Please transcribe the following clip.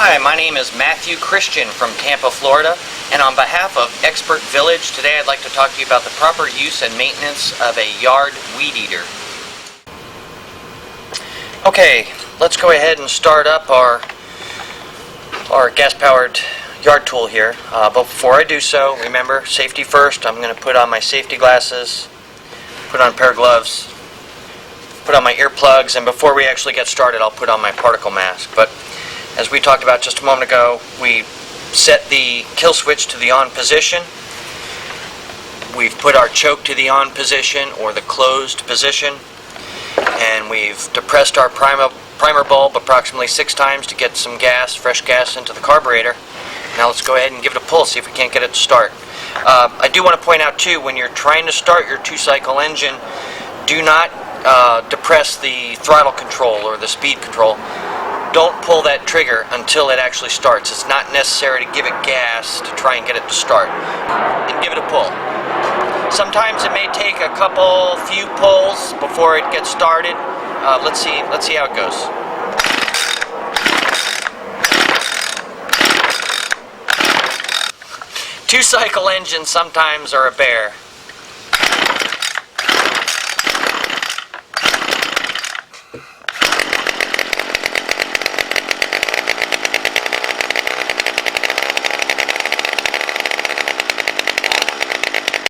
Hi, my name is Matthew Christian from Tampa, Florida, and on behalf of Expert Village, today I'd like to talk to you about the proper use and maintenance of a yard weed eater. Okay, let's go ahead and start up our gas-powered yard tool here. But before I do so, remember, safety first. I'm going to put on my safety glasses, put on a pair of gloves, put on my earplugs, and before we actually get started, I'll put on my particle mask. But as we talked about just a moment ago, we set the kill switch to the on position. We've put our choke to the on position or the closed position, and we've depressed our primer bulb approximately 6 times to get some gas, fresh gas, into the carburetor. Now let's go ahead and give it a pull, see if we can't get it to start. I do want to point out too, when you're trying to start your 2-cycle engine, do not depress the throttle control or the speed control. Don't pull that trigger until it actually starts. It's not necessary to give it gas to try and get it to start. And give it a pull. Sometimes it may take a few pulls before it gets started. Let's see how it goes. Two-cycle engines sometimes are a bear.